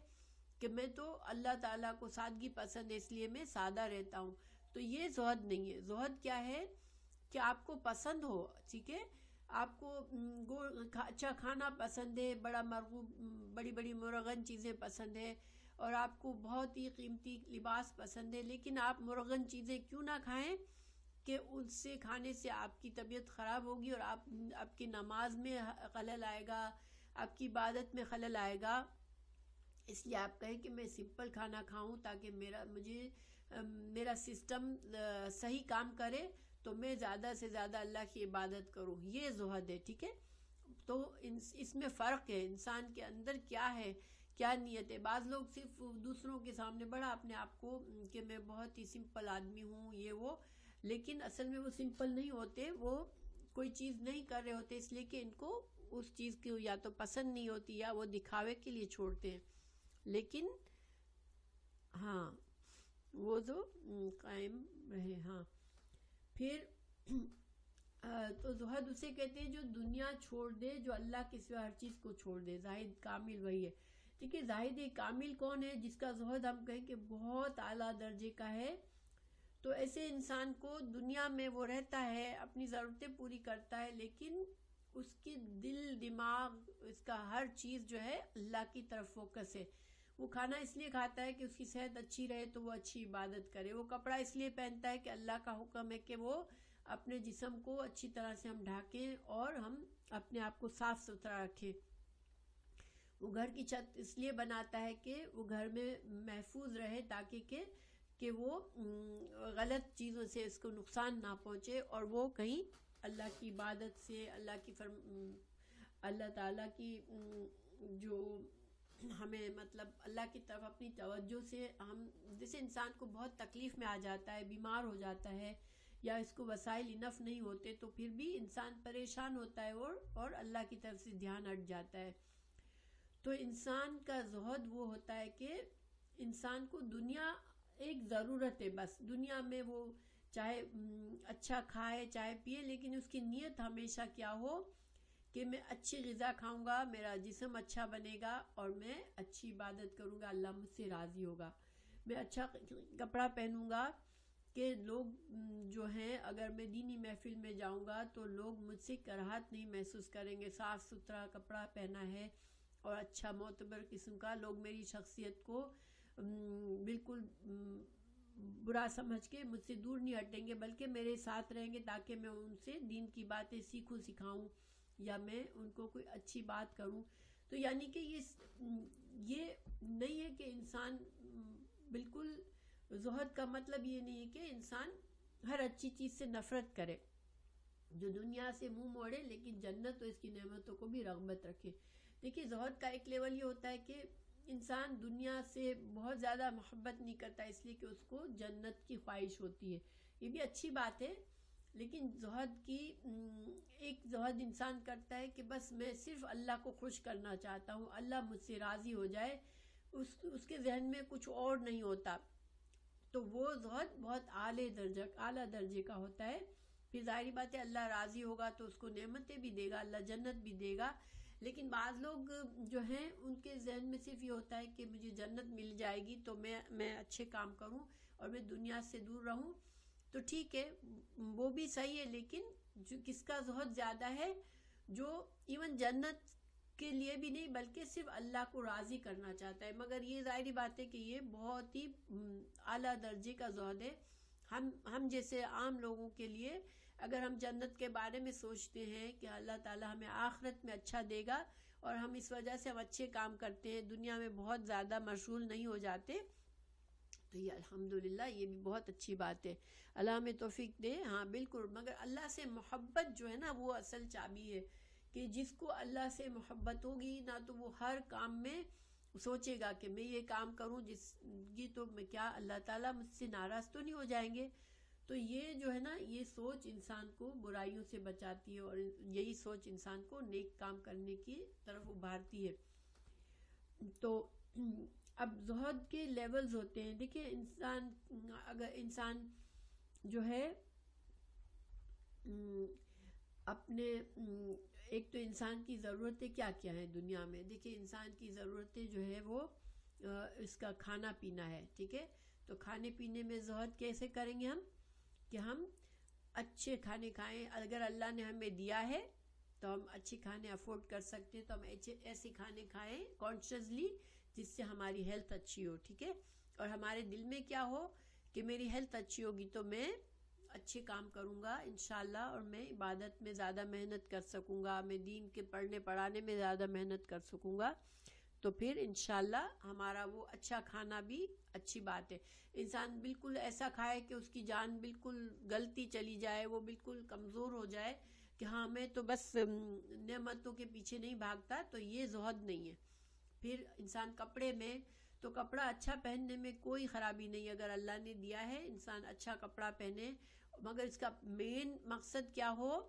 کہ میں تو اللہ تعالیٰ کو سادگی پسند ہے اس لیے میں سادہ رہتا ہوں. تو یہ زہد نہیں ہے. زہد کیا ہے کہ آپ کو پسند ہو, ٹھیک ہے, آپ کو اچھا کھانا پسند ہے, بڑی بڑی مرغن چیزیں پسند ہے, اور آپ کو بہت ہی قیمتی لباس پسند ہے, لیکن آپ مرغن چیزیں کیوں نہ کھائیں کہ اس سے کھانے سے آپ کی طبیعت خراب ہوگی اور آپ کی نماز میں خلل آئے گا, آپ کی عبادت میں خلل آئے گا. اس لیے آپ کہیں کہ میں سمپل کھانا کھاؤں تاکہ میرا سسٹم صحیح کام کرے, تو میں زیادہ سے زیادہ اللہ کی عبادت کروں. یہ زہد ہے, ٹھیک ہے. تو اس میں فرق ہے, انسان کے اندر کیا ہے, کیا نیت ہے. بعض لوگ صرف دوسروں کے سامنے بڑا اپنے آپ کو کہ میں بہت ہی سمپل آدمی ہوں, یہ وہ, لیکن اصل میں وہ سمپل نہیں ہوتے, وہ کوئی چیز نہیں کر رہے ہوتے اس لیے کہ ان کو اس چیز کی یا تو پسند نہیں ہوتی یا وہ دکھاوے کے لیے چھوڑتے ہیں. لیکن ہاں وہ جو قائم رہے. ہاں پھر تو زہد اسے کہتے ہیں جو دنیا چھوڑ دے, جو اللہ کے سوا ہر چیز کو چھوڑ دے. زاہد کامل وہی ہے. ٹھیک ہے, زاہد کامل کون ہے؟ جس کا زہد ہم کہیں کہ بہت اعلیٰ درجے کا ہے. تو ایسے انسان کو دنیا میں وہ رہتا ہے, اپنی ضرورتیں پوری کرتا ہے, لیکن اس کی دل دماغ اس کا ہر چیز جو ہے اللہ کی طرف فوکس ہے. وہ کھانا اس لیے کھاتا ہے کہ اس کی صحت اچھی رہے تو وہ اچھی عبادت کرے. وہ کپڑا اس لیے پہنتا ہے کہ اللہ کا حکم ہے کہ وہ اپنے جسم کو اچھی طرح سے ہم ڈھانکیں اور ہم اپنے آپ کو صاف ستھرا رکھیں. وہ گھر کی چھت اس لیے بناتا ہے کہ وہ گھر میں محفوظ رہے تاکہ کہ وہ غلط چیزوں سے اس کو نقصان نہ پہنچے, اور وہ کہیں اللہ کی عبادت سے, اللہ تعالیٰ کی جو ہمیں مطلب اللہ کی طرف اپنی توجہ سے, ہم جیسے انسان کو بہت تکلیف میں آ جاتا ہے, بیمار ہو جاتا ہے, یا اس کو وسائل انف نہیں ہوتے, تو پھر بھی انسان پریشان ہوتا ہے اور اللہ کی طرف سے دھیان ہٹ جاتا ہے. تو انسان کا زہد وہ ہوتا ہے کہ انسان کو دنیا ایک ضرورت ہے, بس دنیا میں وہ چاہے اچھا کھائے چاہے پیے, لیکن اس کی نیت ہمیشہ کیا ہو کہ میں اچھی غذا کھاؤں گا, میرا جسم اچھا بنے گا, اور میں اچھی عبادت کروں گا, اللہ مجھ سے راضی ہوگا. میں اچھا کپڑا پہنوں گا کہ لوگ جو ہیں, اگر میں دینی محفل میں جاؤں گا تو لوگ مجھ سے کراہت نہیں محسوس کریں گے. صاف ستھرا کپڑا پہنا ہے اور اچھا معتبر قسم کا, لوگ میری شخصیت کو بالکل برا سمجھ کے مجھ سے دور نہیں ہٹیں گے, بلکہ میرے ساتھ رہیں گے تاکہ میں ان سے دین کی باتیں سیکھوں, سکھاؤں, یا میں ان کو کوئی اچھی بات کروں. تو یعنی کہ یہ نہیں ہے کہ انسان بالکل, زہد کا مطلب یہ نہیں ہے کہ انسان ہر اچھی چیز سے نفرت کرے, جو دنیا سے منہ موڑے لیکن جنت اور اس کی نعمتوں کو بھی رغبت رکھے. دیکھیے زہد کا ایک لیول یہ ہوتا ہے کہ انسان دنیا سے بہت زیادہ محبت نہیں کرتا اس لیے کہ اس کو جنت کی خواہش ہوتی ہے. یہ بھی اچھی بات ہے, لیکن ایک زہد انسان کرتا ہے کہ بس میں صرف اللہ کو خوش کرنا چاہتا ہوں, اللہ مجھ سے راضی ہو جائے, اس کے ذہن میں کچھ اور نہیں ہوتا. تو وہ زہد بہت اعلیٰ درجے کا ہوتا ہے. پھر ظاہری بات ہے اللہ راضی ہوگا تو اس کو نعمتیں بھی دے گا, اللہ جنت بھی دے گا. لیکن بعض لوگ جو ہیں ان کے ذہن میں صرف یہ ہوتا ہے کہ مجھے جنت مل جائے گی تو میں اچھے کام کروں اور میں دنیا سے دور رہوں. تو ٹھیک ہے, وہ بھی صحیح ہے, لیکن کس کا زہد زیادہ ہے, جو ایون جنت کے لیے بھی نہیں بلکہ صرف اللہ کو راضی کرنا چاہتا ہے. مگر یہ ظاہری بات ہے کہ یہ بہت ہی اعلیٰ درجے کا زہد ہے. ہم جیسے عام لوگوں کے لیے اگر ہم جنت کے بارے میں سوچتے ہیں کہ اللہ تعالی ہمیں آخرت میں اچھا دے گا اور ہم اس وجہ سے ہم اچھے کام کرتے ہیں, دنیا میں بہت زیادہ مشغول نہیں ہو جاتے, تو یہ الحمدللہ یہ بھی بہت اچھی بات ہے. اللہ ہمیں توفیق دے. ہاں بالکل, مگر اللہ سے محبت جو ہے نا وہ اصل چابی ہے, کہ جس کو اللہ سے محبت ہوگی نا تو وہ ہر کام میں سوچے گا کہ میں یہ کام کروں تو میں کیا اللہ تعالیٰ مجھ سے ناراض تو نہیں ہو جائیں گے. تو یہ جو ہے نا یہ سوچ انسان کو برائیوں سے بچاتی ہے, اور یہی سوچ انسان کو نیک کام کرنے کی طرف ابھارتی ہے. تو اب زہد کے لیولز ہوتے ہیں. دیکھیں اگر انسان جو ہے اپنے ایک تو انسان کی ضرورتیں کیا کیا ہیں دنیا میں. دیکھیں انسان کی ضرورتیں جو ہے وہ اس کا کھانا پینا ہے، ٹھیک ہے. تو کھانے پینے میں زہد کیسے کریں گے ہم؟ کہ ہم اچھے کھانے کھائیں. اگر اللہ نے ہمیں دیا ہے تو ہم اچھے کھانے افورڈ کر سکتے ہیں، تو ہم ایسے کھانے کھائیں کانشیسلی جس سے ہماری ہیلتھ اچھی ہو، ٹھیک ہے. اور ہمارے دل میں کیا ہو کہ میری ہیلتھ اچھی ہوگی تو میں اچھے کام کروں گا انشاءاللہ، اور میں عبادت میں زیادہ محنت کر سکوں گا، میں دین کے پڑھنے پڑھانے میں زیادہ محنت کر سکوں گا. تو پھر انشاءاللہ ہمارا وہ اچھا کھانا بھی اچھی بات ہے. انسان بالکل ایسا کھائے کہ اس کی جان بالکل گلتی چلی جائے، وہ بالکل کمزور ہو جائے کہ ہاں میں تو بس نعمتوں کے پیچھے نہیں بھاگتا، تو یہ زہد نہیں ہے. پھر انسان کپڑے میں، تو کپڑا اچھا پہننے میں کوئی خرابی نہیں، اگر اللہ نے دیا ہے انسان اچھا کپڑا پہنے، مگر اس کا مین مقصد کیا ہو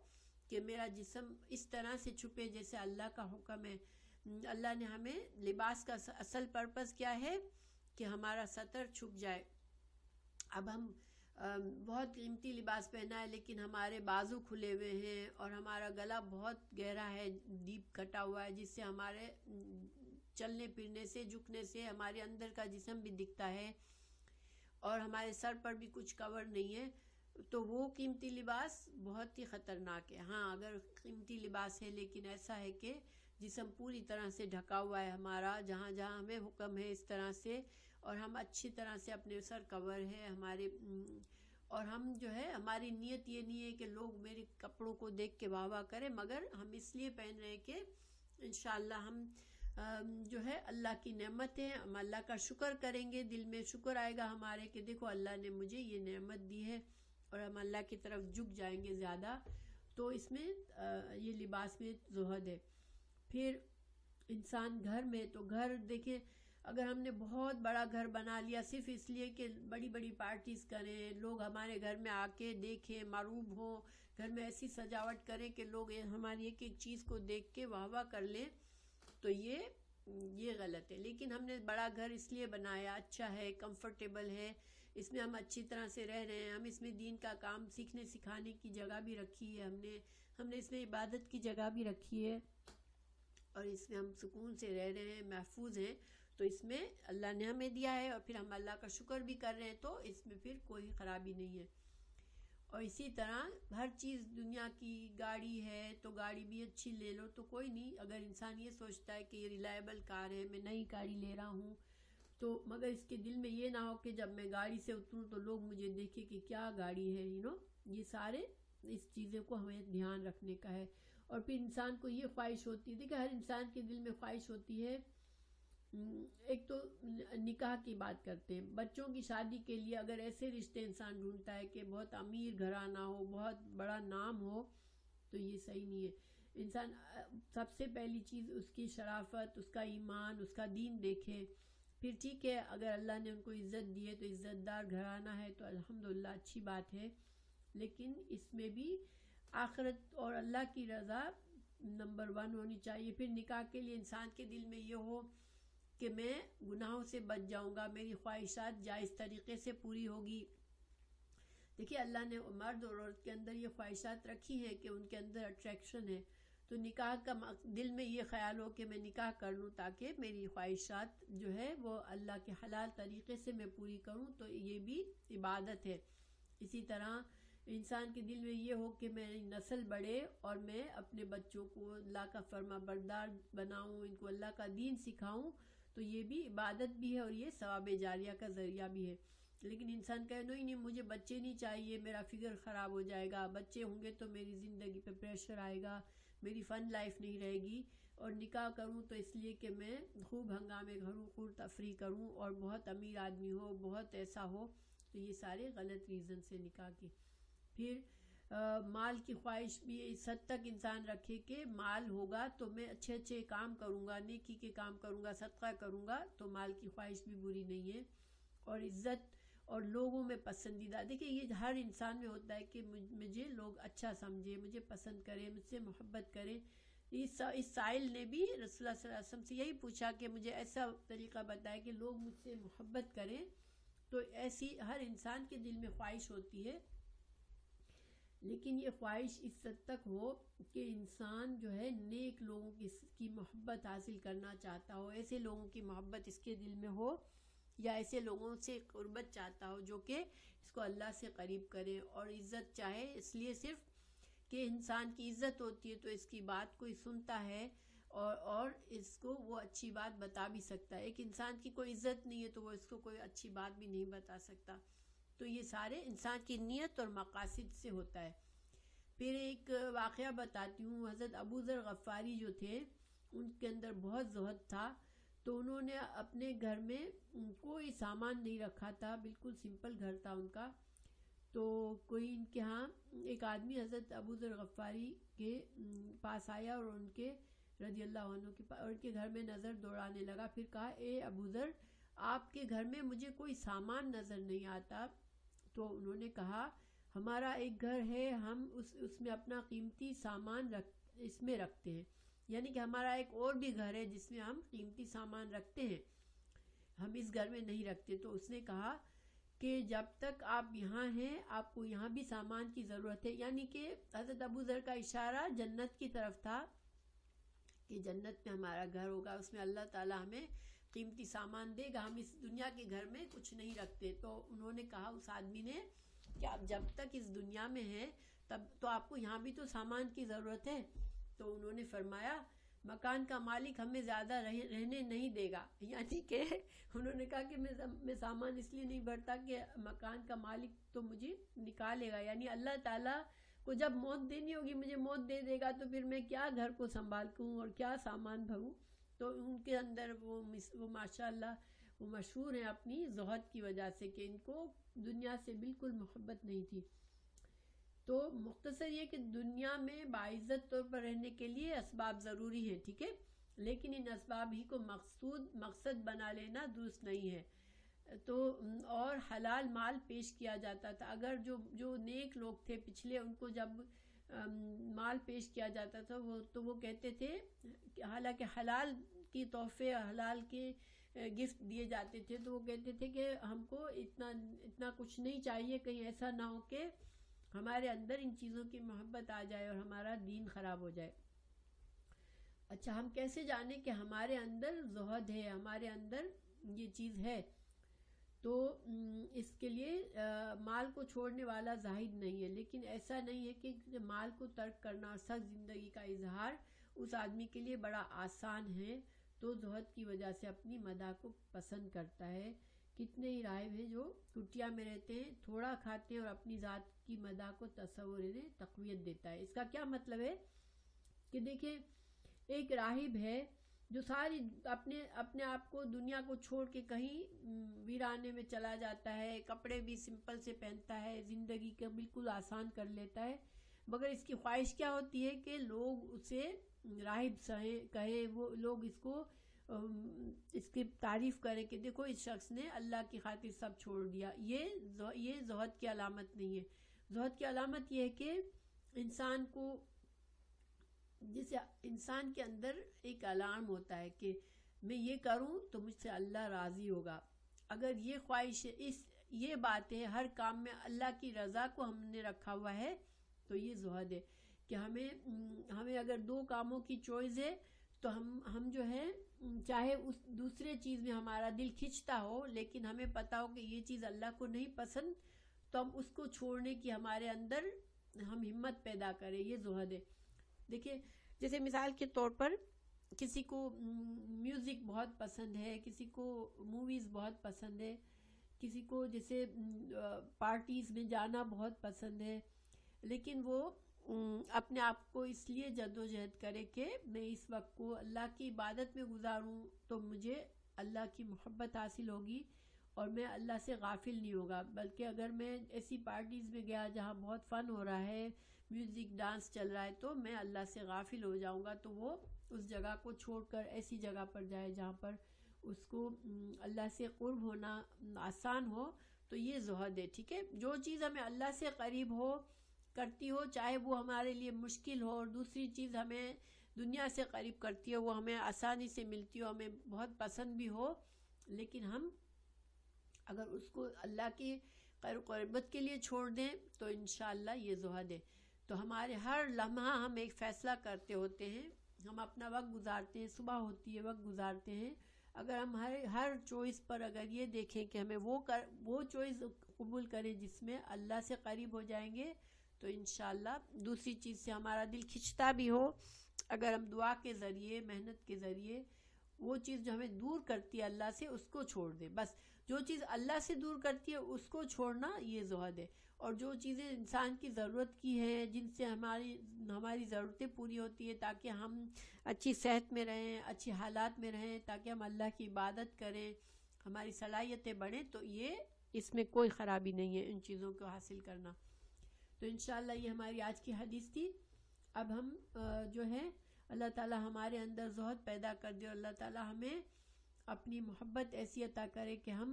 کہ میرا جسم اس طرح سے چھپے جیسے اللہ کا حکم ہے. اللہ نے ہمیں لباس کا اصل پرپس کیا ہے کہ ہمارا سطر چھپ جائے. اب ہم بہت قیمتی لباس پہنا ہے لیکن ہمارے بازو کھلے ہوئے ہیں اور ہمارا گلا بہت گہرا ہے، ڈیپ کٹا ہوا ہے، جس سے ہمارے چلنے پھرنے سے، جھکنے سے ہمارے اندر کا جسم بھی دکھتا ہے، اور ہمارے سر پر بھی کچھ کور نہیں ہے، تو وہ قیمتی لباس بہت ہی خطرناک ہے. ہاں اگر قیمتی لباس ہے لیکن ایسا ہے کہ جسم پوری طرح سے ڈھکا ہوا ہے ہمارا، جہاں جہاں ہمیں حکم ہے اس طرح سے، اور ہم اچھی طرح سے اپنے سر کور ہے ہمارے، اور ہم جو ہے ہماری نیت یہ نہیں ہے کہ لوگ میرے کپڑوں کو دیکھ کے واہ واہ کریں، مگر ہم اس لیے پہن رہے ہیں کہ انشاءاللہ ہم جو ہے اللہ کی نعمت ہے، ہم اللہ کا شکر کریں گے، دل میں شکر آئے گا ہمارے کہ دیکھو اللہ نے مجھے یہ نعمت دی ہے، اور ہم اللہ کی طرف جھک جائیں گے زیادہ. تو اس میں یہ لباس میں زہد ہے. پھر انسان گھر میں، تو گھر دیکھیں اگر ہم نے بہت بڑا گھر بنا لیا صرف اس لیے کہ بڑی بڑی پارٹیز کریں، لوگ ہمارے گھر میں آ کے دیکھیں، معروف ہوں، گھر میں ایسی سجاوٹ کریں کہ لوگ ہماری ایک ایک چیز کو دیکھ کے واہ واہ کر لیں، تو یہ غلط ہے. لیکن ہم نے بڑا گھر اس لیے بنایا، اچھا ہے، کمفرٹیبل ہے، اس میں ہم اچھی طرح سے رہ رہے ہیں، ہم اس میں دین کا کام سیکھنے سکھانے کی جگہ بھی رکھی ہے، ہم نے اس میں عبادت کی جگہ بھی رکھی ہے، اور اس میں ہم سکون سے رہ رہے ہیں، محفوظ ہیں. تو اس میں اللہ نے ہمیں دیا ہے اور پھر ہم اللہ کا شکر بھی کر رہے ہیں، تو اس میں پھر کوئی خرابی نہیں ہے. اور اسی طرح ہر چیز، دنیا کی گاڑی ہے تو گاڑی بھی اچھی لے لو تو کوئی نہیں، اگر انسان یہ سوچتا ہے کہ یہ ریلائبل کار ہے، میں نئی گاڑی لے رہا ہوں، تو مگر اس کے دل میں یہ نہ ہو کہ جب میں گاڑی سے اتروں تو لوگ مجھے دیکھیں کہ کیا گاڑی ہے، یہ سارے اس چیزوں کو ہمیں دھیان رکھنے کا ہے. اور پھر انسان کو یہ خواہش ہوتی ہے، دیکھیں ہر انسان کے دل میں خواہش ہوتی ہے. ایک تو نکاح کی بات کرتے ہیں، بچوں کی شادی کے لیے اگر ایسے رشتے انسان ڈھونڈتا ہے کہ بہت امیر گھرانہ ہو، بہت بڑا نام ہو، تو یہ صحیح نہیں ہے. انسان سب سے پہلی چیز اس کی شرافت، اس کا ایمان، اس کا دین دیکھے. پھر ٹھیک ہے اگر اللہ نے ان کو عزت دی ہے تو عزت دار گھرانہ ہے تو الحمدللہ اچھی بات ہے، لیکن اس میں بھی آخرت اور اللہ کی رضا نمبر 1 ہونی چاہیے. پھر نکاح کے لیے انسان کے دل میں یہ ہو کہ میں گناہوں سے بچ جاؤں گا، میری خواہشات جائز طریقے سے پوری ہوگی. دیکھیے اللہ نے مرد اور عورت کے اندر یہ خواہشات رکھی ہیں کہ ان کے اندر اٹریکشن ہے، تو نکاح کا دل میں یہ خیال ہو کہ میں نکاح کر لوں تاکہ میری خواہشات جو ہے وہ اللہ کے حلال طریقے سے میں پوری کروں، تو یہ بھی عبادت ہے. اسی طرح انسان کے دل میں یہ ہو کہ میری نسل بڑھے اور میں اپنے بچوں کو اللہ کا فرما بردار بناؤں، ان کو اللہ کا دین سکھاؤں، تو یہ بھی عبادت بھی ہے اور یہ ثواب جاریہ کا ذریعہ بھی ہے. لیکن انسان کہے نہیں مجھے بچے نہیں چاہیے، میرا فگر خراب ہو جائے گا، بچے ہوں گے تو میری زندگی پہ پریشر آئے گا، میری فن لائف نہیں رہے گی، اور نکاح کروں تو اس لیے کہ میں خوب ہنگامے کروں، خوب تفریح کروں، اور بہت امیر آدمی ہو، بہت ایسا ہو، تو یہ سارے غلط ریزن سے نکاح کی. پھر مال کی خواہش بھی اس حد تک انسان رکھے کہ مال ہوگا تو میں اچھے اچھے کام کروں گا، نیکی کے کام کروں گا، صدقہ کروں گا، تو مال کی خواہش بھی بری نہیں ہے. اور عزت اور لوگوں میں پسندیدہ، دیکھیں یہ ہر انسان میں ہوتا ہے کہ مجھے لوگ اچھا سمجھے، مجھے پسند کریں، مجھ سے محبت کریں. اس سائل نے بھی رسول اللہ صلی اللہ علیہ وسلم سے یہی پوچھا کہ مجھے ایسا طریقہ بتائے کہ لوگ مجھ سے محبت کریں. تو ایسی ہر انسان کے دل میں خواہش ہوتی ہے، لیکن یہ خواہش اس حد تک ہو کہ انسان جو ہے نیک لوگوں کی محبت حاصل کرنا چاہتا ہو، ایسے لوگوں کی محبت اس کے دل میں ہو، یا ایسے لوگوں سے قربت چاہتا ہو جو کہ اس کو اللہ سے قریب کرے، اور عزت چاہے اس لیے صرف کہ انسان کی عزت ہوتی ہے تو اس کی بات کوئی سنتا ہے اور اس کو وہ اچھی بات بتا بھی سکتا ہے۔ ایک انسان کی کوئی عزت نہیں ہے تو وہ اس کو کوئی اچھی بات بھی نہیں بتا سکتا۔ تو یہ سارے انسان کی نیت اور مقاصد سے ہوتا ہے۔ پھر ایک واقعہ بتاتی ہوں، حضرت ابو ذر غفاری جو تھے ان کے اندر بہت زہد تھا، تو انہوں نے اپنے گھر میں کوئی سامان نہیں رکھا تھا، بالکل سمپل گھر تھا ان کا۔ تو کوئی ان کے ہاں ایک آدمی حضرت ابو ذر غفاری کے پاس آیا اور ان کے رضی اللہ عنہ کے پاس، اور ان کے گھر میں نظر دوڑانے لگا۔ پھر کہا اے ابو ذر، آپ کے گھر میں مجھے کوئی سامان نظر نہیں آتا۔ تو انہوں نے کہا ہمارا ایک گھر ہے، ہم اس میں اپنا قیمتی سامان اس میں رکھتے ہیں، یعنی کہ ہمارا ایک اور بھی گھر ہے جس میں ہم قیمتی سامان رکھتے ہیں، ہم اس گھر میں نہیں رکھتے۔ تو اس نے کہا کہ جب تک آپ یہاں ہیں آپ کو یہاں بھی سامان کی ضرورت ہے، یعنی کہ حضرت ابو ذر کا اشارہ جنت کی طرف تھا کہ جنت میں ہمارا گھر ہوگا، اس میں اللہ تعالیٰ ہمیں قیمتی سامان دے گا، ہم اس دنیا کے گھر میں کچھ نہیں رکھتے۔ تو انہوں نے کہا اس آدمی نے کہ آپ جب تک اس دنیا میں ہیں تب تو آپ کو یہاں بھی تو سامان کی ضرورت ہے۔ تو انہوں نے فرمایا مکان کا مالک ہمیں زیادہ رہنے نہیں دے گا، یعنی کہ انہوں نے کہا کہ میں سامان اس لیے نہیں بھرتا کہ مکان کا مالک تو مجھے نکالے گا، یعنی اللہ تعالیٰ کو جب موت دینی ہوگی مجھے موت دے دے گا، تو پھر میں کیا گھر کو سنبھال کروں اور کیا سامان بھروں۔ تو ان کے اندر وہ ماشاءاللہ وہ مشہور ہیں اپنی زہد کی وجہ سے کہ ان کو دنیا سے بالکل محبت نہیں تھی۔ تو مختصر یہ کہ دنیا میں باعزت طور پر رہنے کے لیے اسباب ضروری ہیں، ٹھیک ہے، لیکن ان اسباب ہی کو مقصد بنا لینا درست نہیں ہے۔ تو اور حلال مال پیش کیا جاتا تھا، اگر جو نیک لوگ تھے پچھلے ان کو جب مال پیش کیا جاتا تھا تو وہ کہتے تھے، حالانکہ حلال کی تحفے حلال کے گفٹ دیے جاتے تھے، تو وہ کہتے تھے کہ ہم کو اتنا کچھ نہیں چاہیے، کہیں ایسا نہ ہو کہ ہمارے اندر ان چیزوں کی محبت آ جائے اور ہمارا دین خراب ہو جائے۔ اچھا ہم کیسے جانیں کہ ہمارے اندر زہد ہے، ہمارے اندر یہ چیز ہے؟ تو اس کے لیے مال کو چھوڑنے والا زاہد نہیں ہے، لیکن ایسا نہیں ہے کہ مال کو ترک کرنا اور سخت زندگی کا اظہار اس آدمی کے لیے بڑا آسان ہے، تو زہد کی وجہ سے اپنی مداح کو پسند کرتا ہے۔ کتنے ہی راہب ہیں جو کٹیا میں رہتے ہیں، تھوڑا کھاتے ہیں اور اپنی ذات کی مداح کو تصور انہیں تقویت دیتا ہے۔ اس کا کیا مطلب ہے کہ دیکھیں ایک راہب ہے جو ساری اپنے آپ کو دنیا کو چھوڑ کے کہیں ویرانے میں چلا جاتا ہے، کپڑے بھی سمپل سے پہنتا ہے، زندگی کا بالکل آسان کر لیتا ہے، مگر اس کی خواہش کیا ہوتی ہے کہ لوگ اسے راہب کہے، وہ لوگ اس کی تعریف کریں کہ دیکھو اس شخص نے اللہ کی خاطر سب چھوڑ دیا۔ یہ زہد کی علامت نہیں ہے۔ زہد کی علامت یہ ہے کہ انسان کو، جسے انسان کے اندر ایک الارم ہوتا ہے کہ میں یہ کروں تو مجھ سے اللہ راضی ہوگا، اگر یہ خواہش یہ بات ہے، ہر کام میں اللہ کی رضا کو ہم نے رکھا ہوا ہے، تو یہ زہد ہے کہ ہمیں اگر دو کاموں کی چوائس ہے تو ہم جو ہے چاہے اس دوسرے چیز میں ہمارا دل کھنچتا ہو لیکن ہمیں پتا ہو کہ یہ چیز اللہ کو نہیں پسند، تو ہم اس کو چھوڑنے کی ہمارے اندر ہم ہمت پیدا کریں، یہ زہد ہے۔ دیکھیں جیسے مثال کے طور پر کسی کو میوزک بہت پسند ہے، کسی کو موویز بہت پسند ہے، کسی کو جیسے پارٹیز میں جانا بہت پسند ہے، لیکن وہ اپنے آپ کو اس لیے جدوجہد کرے کہ میں اس وقت کو اللہ کی عبادت میں گزاروں تو مجھے اللہ کی محبت حاصل ہوگی اور میں اللہ سے غافل نہیں ہوگا، بلکہ اگر میں ایسی پارٹیز میں گیا جہاں بہت فن ہو رہا ہے، میوزک ڈانس چل رہا ہے، تو میں اللہ سے غافل ہو جاؤں گا، تو وہ اس جگہ کو چھوڑ کر ایسی جگہ پر جائے جہاں پر اس کو اللہ سے قرب ہونا آسان ہو، تو یہ زہد ہے، ٹھیک ہے۔ جو چیز ہمیں اللہ سے قریب ہو کرتی ہو، چاہے وہ ہمارے لیے مشکل ہو، اور دوسری چیز ہمیں دنیا سے قریب کرتی ہو، وہ ہمیں آسانی سے ملتی ہو، ہمیں بہت پسند بھی ہو، لیکن ہم اگر اس کو اللہ کی خیر و قربت کے لیے چھوڑ دیں تو انشاءاللہ یہ زہد ہے. تو ہمارے ہر لمحہ ہم ایک فیصلہ کرتے ہوتے ہیں، ہم اپنا وقت گزارتے ہیں، صبح ہوتی ہے وقت گزارتے ہیں. اگر ہم ہر چوائس پر اگر یہ دیکھیں کہ ہمیں وہ چوائس قبول کریں جس میں اللہ سے قریب ہو جائیں گے، تو انشاءاللہ دوسری چیز سے ہمارا دل کھنچتا بھی ہو، اگر ہم دعا کے ذریعے، محنت کے ذریعے وہ چیز جو ہمیں دور کرتی ہے اللہ سے اس کو چھوڑ دیں. بس جو چیز اللہ سے دور کرتی ہے اس کو چھوڑنا یہ زہد ہے. اور جو چیزیں انسان کی ضرورت کی ہیں، جن سے ہماری ضرورتیں پوری ہوتی ہیں تاکہ ہم اچھی صحت میں رہیں، اچھی حالات میں رہیں، تاکہ ہم اللہ کی عبادت کریں، ہماری صلاحیتیں بڑھیں، تو یہ اس میں کوئی خرابی نہیں ہے ان چیزوں کو حاصل کرنا. تو انشاءاللہ یہ ہماری آج کی حدیث تھی. اب ہم جو ہے اللہ تعالی ہمارے اندر زہد پیدا کر دے اور اللہ تعالی ہمیں اپنی محبت ایسی عطا کرے کہ ہم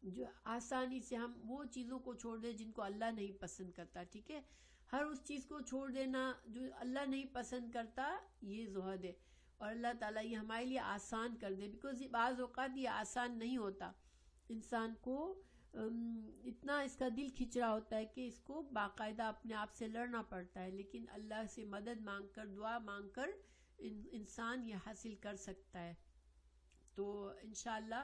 جو آسانی سے ہم وہ چیزوں کو چھوڑ دیں جن کو اللہ نہیں پسند کرتا. ٹھیک ہے، ہر اس چیز کو چھوڑ دینا جو اللہ نہیں پسند کرتا یہ زہد ہے. اور اللہ تعالیٰ یہ ہمارے لیے آسان کر دے، بیکاز بعض اوقات یہ آسان نہیں ہوتا. انسان کو اتنا اس کا دل کھچ رہا ہوتا ہے کہ اس کو باقاعدہ اپنے آپ سے لڑنا پڑتا ہے، لیکن اللہ سے مدد مانگ کر، دعا مانگ کر انسان یہ حاصل کر سکتا ہے. تو انشاءاللہ